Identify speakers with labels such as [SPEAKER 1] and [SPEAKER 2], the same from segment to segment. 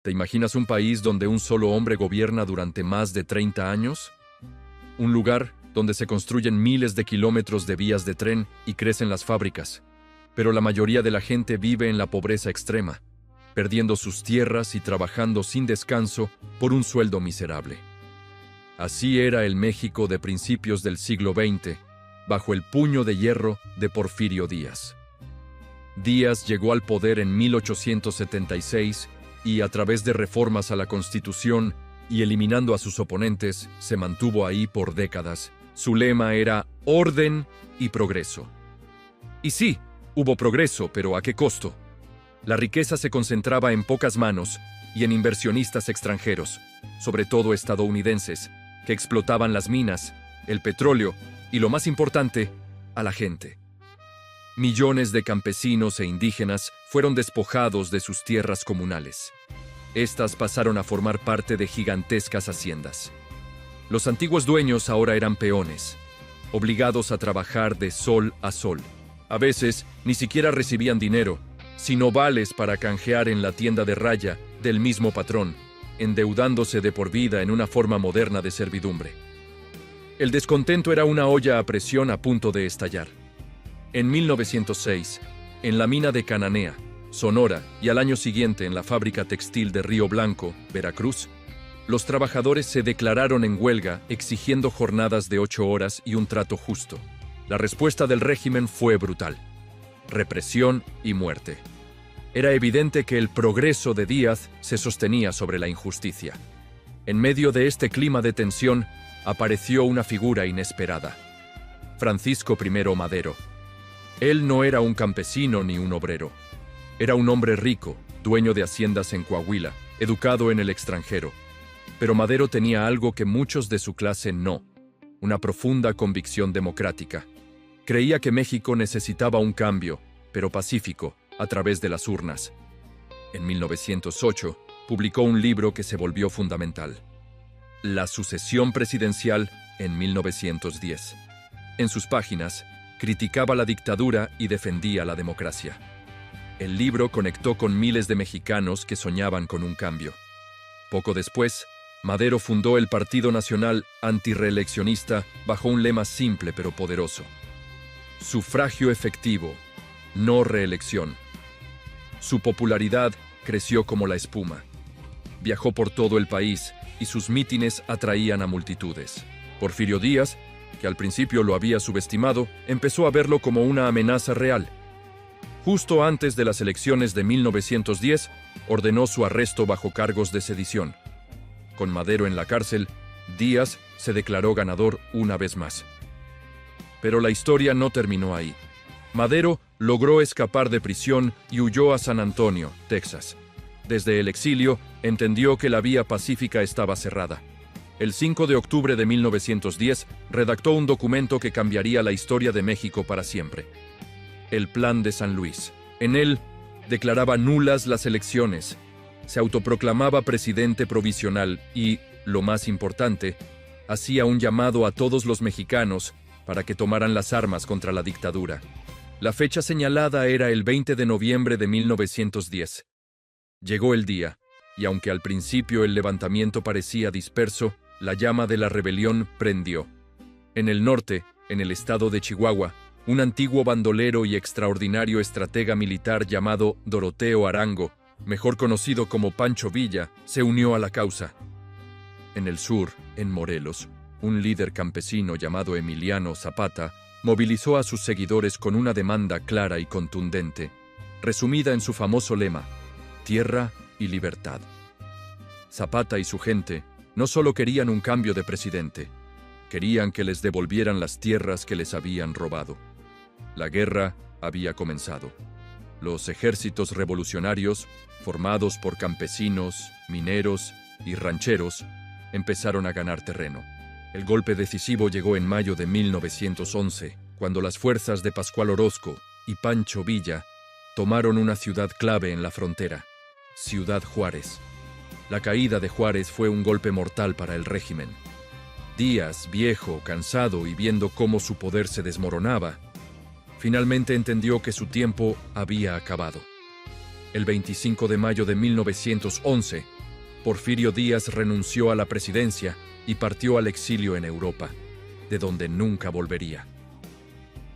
[SPEAKER 1] ¿Te imaginas un país donde un solo hombre gobierna durante más de 30 años? Un lugar donde se construyen miles de kilómetros de vías de tren y crecen las fábricas, pero la mayoría de la gente vive en la pobreza extrema, perdiendo sus tierras y trabajando sin descanso por un sueldo miserable. Así era el México de principios del siglo XX, bajo el puño de hierro de Porfirio Díaz. Díaz llegó al poder en 1876 y, a través de reformas a la Constitución y eliminando a sus oponentes, se mantuvo ahí por décadas. Su lema era orden y progreso. Y sí, hubo progreso, pero ¿a qué costo? La riqueza se concentraba en pocas manos y en inversionistas extranjeros, sobre todo estadounidenses, que explotaban las minas, el petróleo y, lo más importante, a la gente. Millones de campesinos e indígenas fueron despojados de sus tierras comunales. Estas pasaron a formar parte de gigantescas haciendas. Los antiguos dueños ahora eran peones, obligados a trabajar de sol a sol. A veces ni siquiera recibían dinero, sino vales para canjear en la tienda de raya del mismo patrón, endeudándose de por vida en una forma moderna de servidumbre. El descontento era una olla a presión a punto de estallar. En 1906, en la mina de Cananea, Sonora, y al año siguiente en la fábrica textil de Río Blanco, Veracruz, los trabajadores se declararon en huelga exigiendo jornadas de 8 horas y un trato justo. La respuesta del régimen fue brutal: represión y muerte. Era evidente que el progreso de Díaz se sostenía sobre la injusticia. En medio de este clima de tensión, apareció una figura inesperada: Francisco I. Madero. Él no era un campesino ni un obrero. Era un hombre rico, dueño de haciendas en Coahuila, educado en el extranjero. Pero Madero tenía algo que muchos de su clase no: una profunda convicción democrática. Creía que México necesitaba un cambio, pero pacífico, a través de las urnas. En 1908, publicó un libro que se volvió fundamental: La sucesión presidencial en 1910. En sus páginas, criticaba la dictadura y defendía la democracia. El libro conectó con miles de mexicanos que soñaban con un cambio. Poco después, Madero fundó el Partido Nacional Antirreeleccionista bajo un lema simple pero poderoso: sufragio efectivo, no reelección. Su popularidad creció como la espuma. Viajó por todo el país y sus mítines atraían a multitudes. Porfirio Díaz, que al principio lo había subestimado, empezó a verlo como una amenaza real. Justo antes de las elecciones de 1910, ordenó su arresto bajo cargos de sedición. Con Madero en la cárcel, Díaz se declaró ganador una vez más. Pero la historia no terminó ahí. Madero logró escapar de prisión y huyó a San Antonio, Texas. Desde el exilio, entendió que la vía pacífica estaba cerrada. El 5 de octubre de 1910, redactó un documento que cambiaría la historia de México para siempre: el Plan de San Luis. En él, declaraba nulas las elecciones, se autoproclamaba presidente provisional y, lo más importante, hacía un llamado a todos los mexicanos para que tomaran las armas contra la dictadura. La fecha señalada era el 20 de noviembre de 1910. Llegó el día, y aunque al principio el levantamiento parecía disperso, la llama de la rebelión prendió. En el norte, en el estado de Chihuahua, un antiguo bandolero y extraordinario estratega militar llamado Doroteo Arango, mejor conocido como Pancho Villa, se unió a la causa. En el sur, en Morelos, un líder campesino llamado Emiliano Zapata movilizó a sus seguidores con una demanda clara y contundente, resumida en su famoso lema: tierra y libertad. Zapata y su gente no solo querían un cambio de presidente, querían que les devolvieran las tierras que les habían robado. La guerra había comenzado. Los ejércitos revolucionarios, formados por campesinos, mineros y rancheros, empezaron a ganar terreno. El golpe decisivo llegó en mayo de 1911, cuando las fuerzas de Pascual Orozco y Pancho Villa tomaron una ciudad clave en la frontera: Ciudad Juárez. La caída de Juárez fue un golpe mortal para el régimen. Díaz, viejo, cansado y viendo cómo su poder se desmoronaba, finalmente entendió que su tiempo había acabado. El 25 de mayo de 1911, Porfirio Díaz renunció a la presidencia y partió al exilio en Europa, de donde nunca volvería.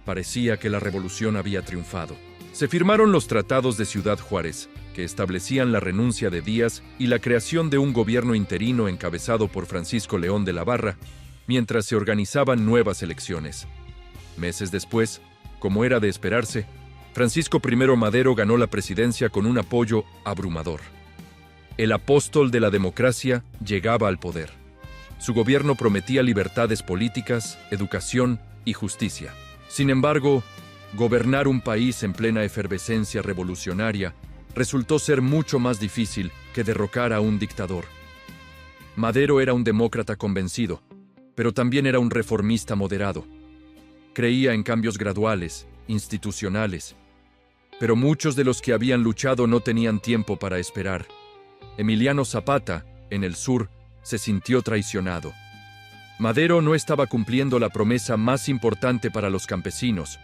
[SPEAKER 1] Parecía que la revolución había triunfado. Se firmaron los tratados de Ciudad Juárez, que establecían la renuncia de Díaz y la creación de un gobierno interino encabezado por Francisco León de la Barra, mientras se organizaban nuevas elecciones. Meses después, como era de esperarse, Francisco I. Madero ganó la presidencia con un apoyo abrumador. El apóstol de la democracia llegaba al poder. Su gobierno prometía libertades políticas, educación y justicia. Sin embargo, gobernar un país en plena efervescencia revolucionaria resultó ser mucho más difícil que derrocar a un dictador. Madero era un demócrata convencido, pero también era un reformista moderado. Creía en cambios graduales, institucionales, pero muchos de los que habían luchado no tenían tiempo para esperar. Emiliano Zapata, en el sur, se sintió traicionado. Madero no estaba cumpliendo la promesa más importante para los campesinos,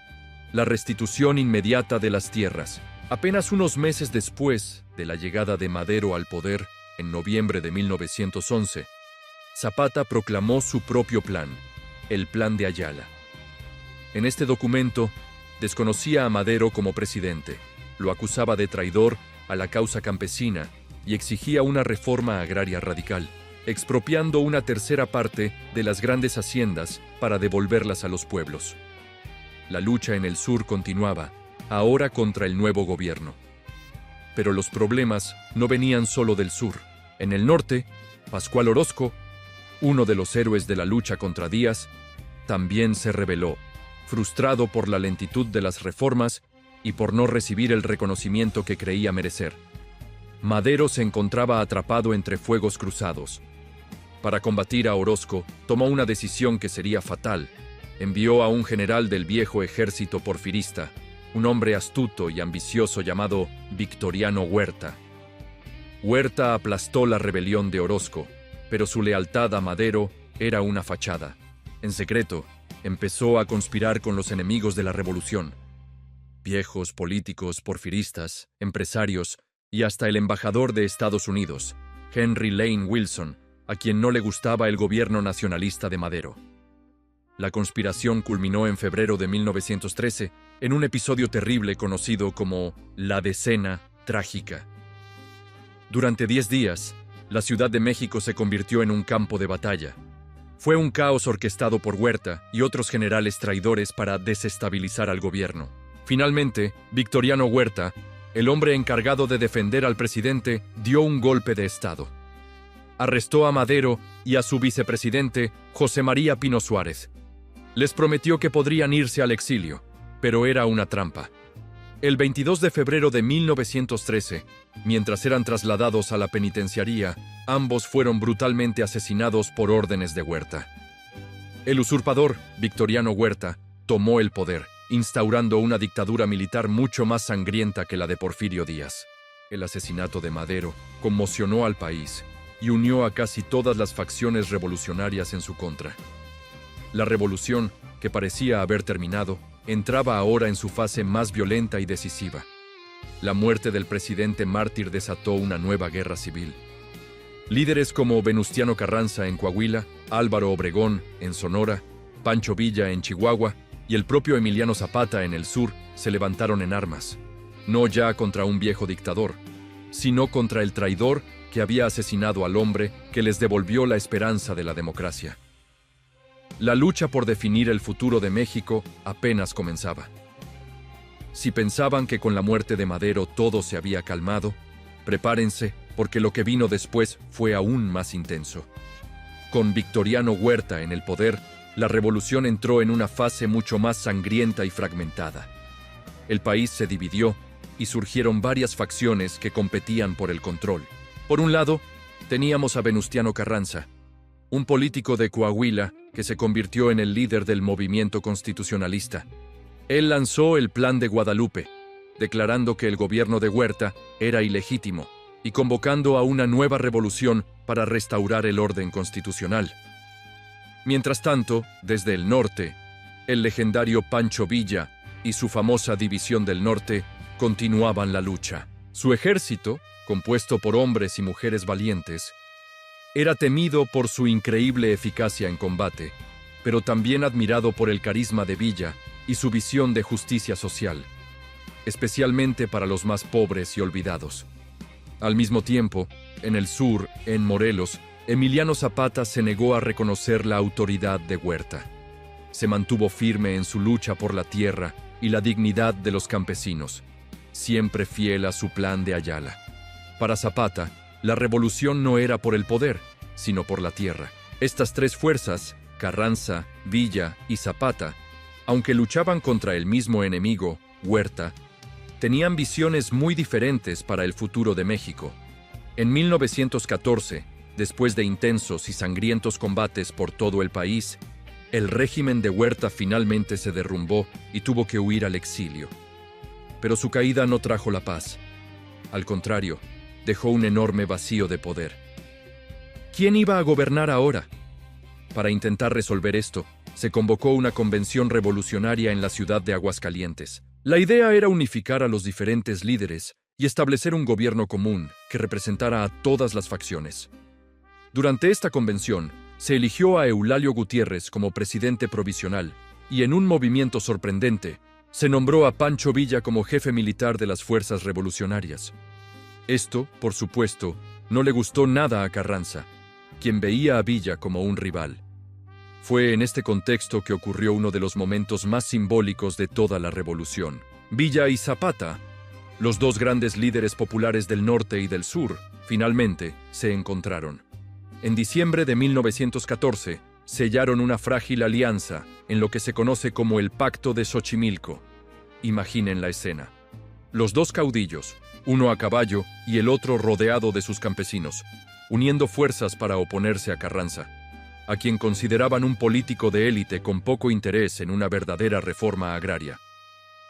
[SPEAKER 1] la restitución inmediata de las tierras. Apenas unos meses después de la llegada de Madero al poder, en noviembre de 1911, Zapata proclamó su propio plan, el Plan de Ayala. En este documento, desconocía a Madero como presidente, lo acusaba de traidor a la causa campesina y exigía una reforma agraria radical, expropiando una tercera parte de las grandes haciendas para devolverlas a los pueblos. La lucha en el sur continuaba, ahora contra el nuevo gobierno. Pero los problemas no venían solo del sur. En el norte, Pascual Orozco, uno de los héroes de la lucha contra Díaz, también se rebeló, frustrado por la lentitud de las reformas y por no recibir el reconocimiento que creía merecer. Madero se encontraba atrapado entre fuegos cruzados. Para combatir a Orozco, tomó una decisión que sería fatal. Envió a un general del viejo ejército porfirista, un hombre astuto y ambicioso llamado Victoriano Huerta. Huerta aplastó la rebelión de Orozco, pero su lealtad a Madero era una fachada. En secreto, empezó a conspirar con los enemigos de la revolución. Viejos políticos porfiristas, empresarios y hasta el embajador de Estados Unidos, Henry Lane Wilson, a quien no le gustaba el gobierno nacionalista de Madero. La conspiración culminó en febrero de 1913 en un episodio terrible conocido como la Decena Trágica. Durante 10 días, la Ciudad de México se convirtió en un campo de batalla. Fue un caos orquestado por Huerta y otros generales traidores para desestabilizar al gobierno. Finalmente, Victoriano Huerta, el hombre encargado de defender al presidente, dio un golpe de Estado. Arrestó a Madero y a su vicepresidente, José María Pino Suárez. Les prometió que podrían irse al exilio, pero era una trampa. El 22 de febrero de 1913, mientras eran trasladados a la penitenciaría, ambos fueron brutalmente asesinados por órdenes de Huerta. El usurpador, Victoriano Huerta, tomó el poder, instaurando una dictadura militar mucho más sangrienta que la de Porfirio Díaz. El asesinato de Madero conmocionó al país y unió a casi todas las facciones revolucionarias en su contra. La revolución, que parecía haber terminado, entraba ahora en su fase más violenta y decisiva. La muerte del presidente mártir desató una nueva guerra civil. Líderes como Venustiano Carranza en Coahuila, Álvaro Obregón en Sonora, Pancho Villa en Chihuahua y el propio Emiliano Zapata en el sur se levantaron en armas, no ya contra un viejo dictador, sino contra el traidor que había asesinado al hombre que les devolvió la esperanza de la democracia. La lucha por definir el futuro de México apenas comenzaba. Si pensaban que con la muerte de Madero todo se había calmado, prepárense, porque lo que vino después fue aún más intenso. Con Victoriano Huerta en el poder, la revolución entró en una fase mucho más sangrienta y fragmentada. El país se dividió y surgieron varias facciones que competían por el control. Por un lado, teníamos a Venustiano Carranza, un político de Coahuila que se convirtió en el líder del movimiento constitucionalista. Él lanzó el Plan de Guadalupe, declarando que el gobierno de Huerta era ilegítimo y convocando a una nueva revolución para restaurar el orden constitucional. Mientras tanto, desde el norte, el legendario Pancho Villa y su famosa División del Norte continuaban la lucha. Su ejército, compuesto por hombres y mujeres valientes, era temido por su increíble eficacia en combate, pero también admirado por el carisma de Villa y su visión de justicia social, especialmente para los más pobres y olvidados. Al mismo tiempo, en el sur, en Morelos, Emiliano Zapata se negó a reconocer la autoridad de Huerta. Se mantuvo firme en su lucha por la tierra y la dignidad de los campesinos, siempre fiel a su plan de Ayala. Para Zapata, la revolución no era por el poder, sino por la tierra. Estas tres fuerzas, Carranza, Villa y Zapata, aunque luchaban contra el mismo enemigo, Huerta, tenían visiones muy diferentes para el futuro de México. En 1914, después de intensos y sangrientos combates por todo el país, el régimen de Huerta finalmente se derrumbó y tuvo que huir al exilio. Pero su caída no trajo la paz. Al contrario, dejó un enorme vacío de poder. ¿Quién iba a gobernar ahora? Para intentar resolver esto, se convocó una convención revolucionaria en la ciudad de Aguascalientes. La idea era unificar a los diferentes líderes y establecer un gobierno común que representara a todas las facciones. Durante esta convención, se eligió a Eulalio Gutiérrez como presidente provisional y, en un movimiento sorprendente, se nombró a Pancho Villa como jefe militar de las fuerzas revolucionarias. Esto, por supuesto, no le gustó nada a Carranza, quien veía a Villa como un rival. Fue en este contexto que ocurrió uno de los momentos más simbólicos de toda la revolución. Villa y Zapata, los dos grandes líderes populares del norte y del sur, finalmente se encontraron. En diciembre de 1914, sellaron una frágil alianza en lo que se conoce como el Pacto de Xochimilco. Imaginen la escena. Los dos caudillos, uno a caballo y el otro rodeado de sus campesinos, uniendo fuerzas para oponerse a Carranza, a quien consideraban un político de élite con poco interés en una verdadera reforma agraria.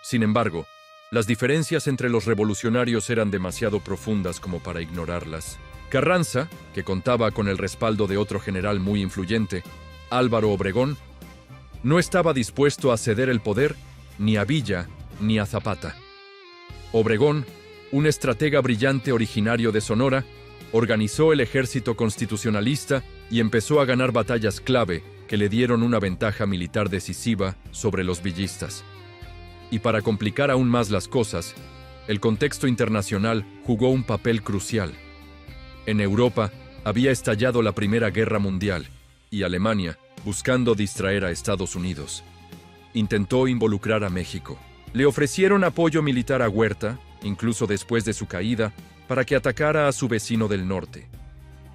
[SPEAKER 1] Sin embargo, las diferencias entre los revolucionarios eran demasiado profundas como para ignorarlas. Carranza, que contaba con el respaldo de otro general muy influyente, Álvaro Obregón, no estaba dispuesto a ceder el poder ni a Villa ni a Zapata. Obregón, un estratega brillante originario de Sonora, organizó el ejército constitucionalista y empezó a ganar batallas clave que le dieron una ventaja militar decisiva sobre los villistas. Y para complicar aún más las cosas, el contexto internacional jugó un papel crucial. En Europa había estallado la Primera Guerra Mundial y Alemania, buscando distraer a Estados Unidos, intentó involucrar a México. Le ofrecieron apoyo militar a Huerta, incluso después de su caída, para que atacara a su vecino del norte.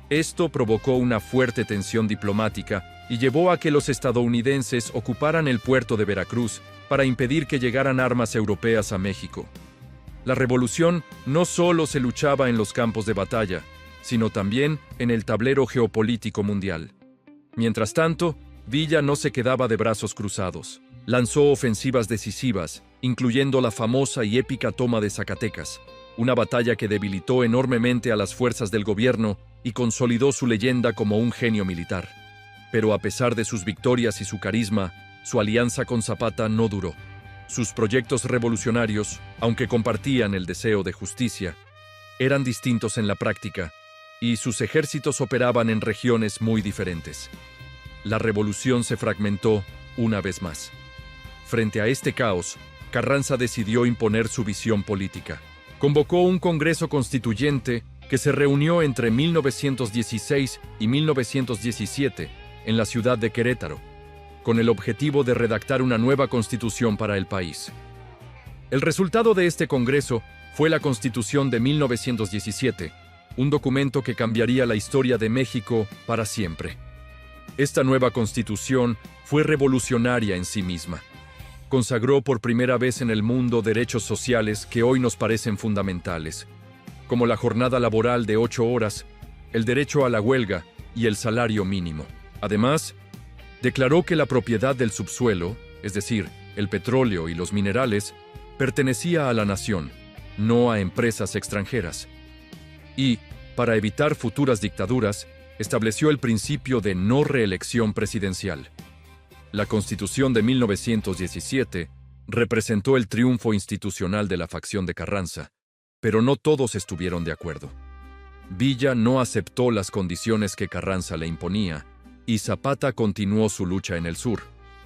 [SPEAKER 1] Esto provocó una fuerte tensión diplomática y llevó a que los estadounidenses ocuparan el puerto de Veracruz para impedir que llegaran armas europeas a México. La revolución no solo se luchaba en los campos de batalla, sino también en el tablero geopolítico mundial. Mientras tanto, Villa no se quedaba de brazos cruzados. Lanzó ofensivas decisivas, incluyendo la famosa y épica toma de Zacatecas, una batalla que debilitó enormemente a las fuerzas del gobierno y consolidó su leyenda como un genio militar. Pero a pesar de sus victorias y su carisma, su alianza con Zapata no duró. Sus proyectos revolucionarios, aunque compartían el deseo de justicia, eran distintos en la práctica, y sus ejércitos operaban en regiones muy diferentes. La revolución se fragmentó una vez más. Frente a este caos, Carranza decidió imponer su visión política. Convocó un Congreso Constituyente que se reunió entre 1916 y 1917 en la ciudad de Querétaro, con el objetivo de redactar una nueva constitución para el país. El resultado de este Congreso fue la Constitución de 1917, un documento que cambiaría la historia de México para siempre. Esta nueva Constitución fue revolucionaria en sí misma. Consagró por primera vez en el mundo derechos sociales que hoy nos parecen fundamentales, como la jornada laboral de 8 horas, el derecho a la huelga y el salario mínimo. Además, declaró que la propiedad del subsuelo, es decir, el petróleo y los minerales, pertenecía a la nación, no a empresas extranjeras. Y, para evitar futuras dictaduras, estableció el principio de no reelección presidencial. La Constitución de 1917 representó el triunfo institucional de la facción de Carranza, Pero no todos estuvieron de acuerdo. Villa no aceptó las condiciones que Carranza le imponía, y Zapata continuó su lucha en el sur,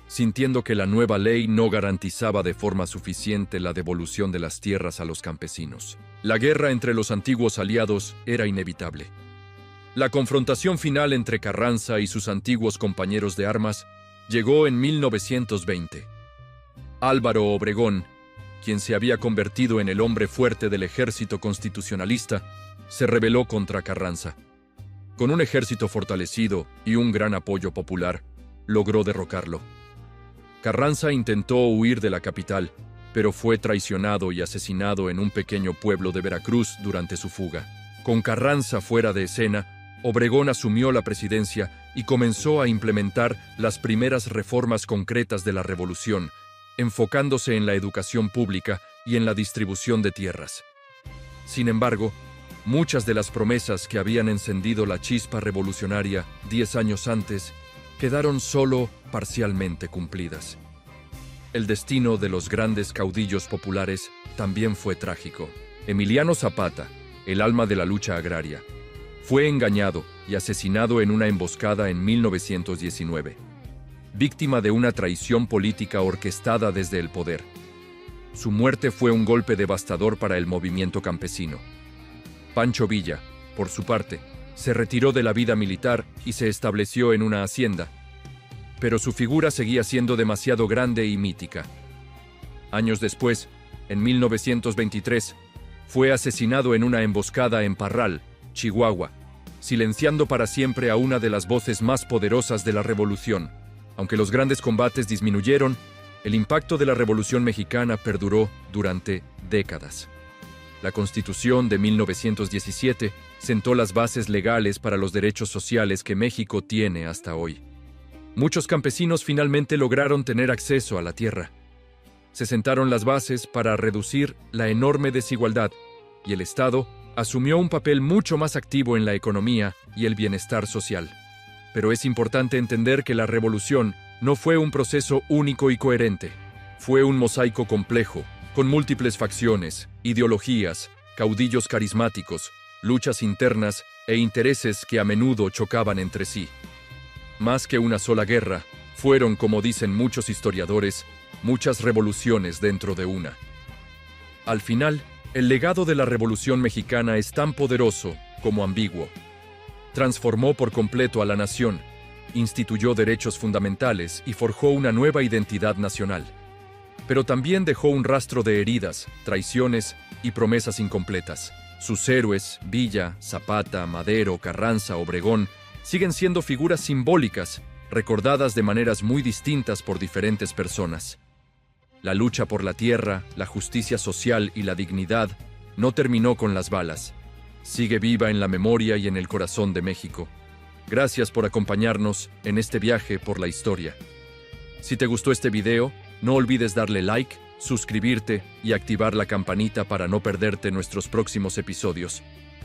[SPEAKER 1] sintiendo que la nueva ley no garantizaba de forma suficiente la devolución de las tierras a los campesinos. La guerra entre los antiguos aliados era inevitable. La confrontación final entre Carranza y sus antiguos compañeros de armas llegó en 1920. Álvaro Obregón, quien se había convertido en el hombre fuerte del ejército constitucionalista, se rebeló contra Carranza. Con un ejército fortalecido y un gran apoyo popular, logró derrocarlo. Carranza intentó huir de la capital, pero fue traicionado y asesinado en un pequeño pueblo de Veracruz durante su fuga. Con Carranza fuera de escena, Obregón asumió la presidencia y comenzó a implementar las primeras reformas concretas de la revolución, enfocándose en la educación pública y en la distribución de tierras. Sin embargo, muchas de las promesas que habían encendido la chispa revolucionaria 10 años antes quedaron solo parcialmente cumplidas. El destino de los grandes caudillos populares también fue trágico. Emiliano Zapata, el alma de la lucha agraria, fue engañado y asesinado en una emboscada en 1919, víctima de una traición política orquestada desde el poder. Su muerte fue un golpe devastador para el movimiento campesino. Pancho Villa, por su parte, se retiró de la vida militar y se estableció en una hacienda, pero su figura seguía siendo demasiado grande y mítica. Años después, en 1923, fue asesinado en una emboscada en Parral, Chihuahua, silenciando para siempre a una de las voces más poderosas de la revolución. Aunque los grandes combates disminuyeron, el impacto de la Revolución Mexicana perduró durante décadas. La Constitución de 1917 sentó las bases legales para los derechos sociales que México tiene hasta hoy. Muchos campesinos finalmente lograron tener acceso a la tierra. Se sentaron las bases para reducir la enorme desigualdad, y el Estado asumió un papel mucho más activo en la economía y el bienestar social. Pero es importante entender que la revolución no fue un proceso único y coherente. Fue un mosaico complejo, con múltiples facciones, ideologías, caudillos carismáticos, luchas internas e intereses que a menudo chocaban entre sí. Más que una sola guerra, fueron, como dicen muchos historiadores, muchas revoluciones dentro de una. Al final, el legado de la Revolución Mexicana es tan poderoso como ambiguo. Transformó por completo a la nación, instituyó derechos fundamentales y forjó una nueva identidad nacional. Pero también dejó un rastro de heridas, traiciones y promesas incompletas. Sus héroes, Villa, Zapata, Madero, Carranza, Obregón, siguen siendo figuras simbólicas, recordadas de maneras muy distintas por diferentes personas. La lucha por la tierra, la justicia social y la dignidad no terminó con las balas. Sigue viva en la memoria y en el corazón de México. Gracias por acompañarnos en este viaje por la historia. Si te gustó este video, no olvides darle like, suscribirte y activar la campanita para no perderte nuestros próximos episodios.